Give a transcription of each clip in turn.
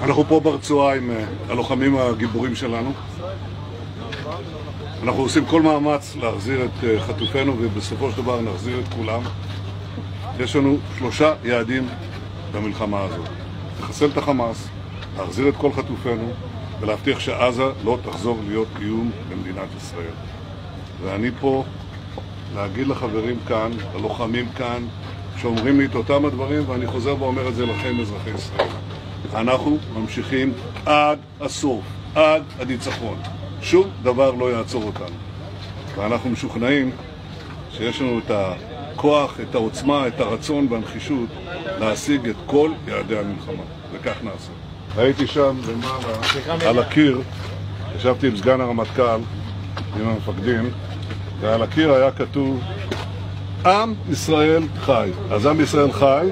אנחנו פה ברצועה עם הלוחמים הגיבורים שלנו. אנחנו עושים כל מאמץ להחזיר את חטופינו, ובסופו של דבר נחזיר את כולם. יש לנו 3 יעדים במלחמה הזאת: לחסל את החמאס, להחזיר את כל חטופינו, ולהבטיח שעזה לא תחזור להיות איום למדינת ישראל. ואני פה להגיד לחברים כאן, ללוחמים כאן, שאומרים לי את אותם הדברים, ואני חוזר ואומר את זה לכם, אזרחי ישראל. אנחנו ממשיכים עד הסוף, עד הניצחון. שום דבר לא יעצור אותנו. ואנחנו משוכנעים שיש לנו את הכוח, את העוצמה, את הרצון והנחישות להשיג את כל יעדי המלחמה. וכך נעשה. הייתי שם למעלה, על הקיר, ישבתי עם סגן הרמטכ"ל, עם המפקדים, ועל הקיר היה כתוב, עם ישראל חי. אז עם ישראל חי,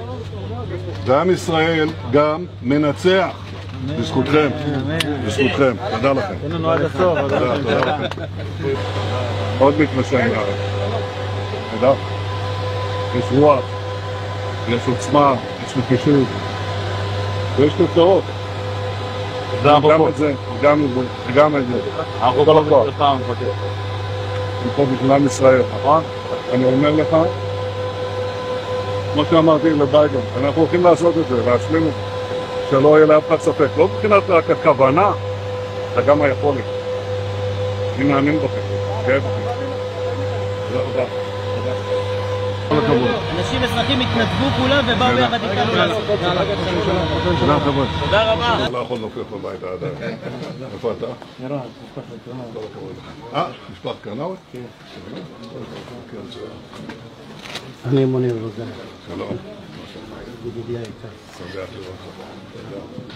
ועם ישראל גם מנצח. בזכותכם, בזכותכם. תודה לכם. תודה לכם. עוד מתמשך לארץ. תודה. יש רוח, יש עוצמה, יש נחישות, ויש תוצאות. גם את זה, גם את זה. אנחנו כל הכוח. אני פה בשביל ישראל, נכון? אני אומר לך, כמו שאמרתי לביידן, אנחנו הולכים לעשות את זה, להשלים את זה, שלא יהיה לאף אחד ספק. לא מבחינת רק הכוונה, זה גם היכולת. אני מאמין בכם, גאה בכם. תודה רבה. כל הכבוד. אנשים אזרחים התנדבו כולם ובאו ביחד איתנו לעשות את זה. תודה חבר'ה. תודה רבה. לא יכול לנופף בבית עדיין. איפה אתה? ירון, משפחת קרנאווי. כל הכבוד. משפחת קרנאווי? כן. אני מוניר רוזן. שלום. ידידי היקר. שמח לראות אותך.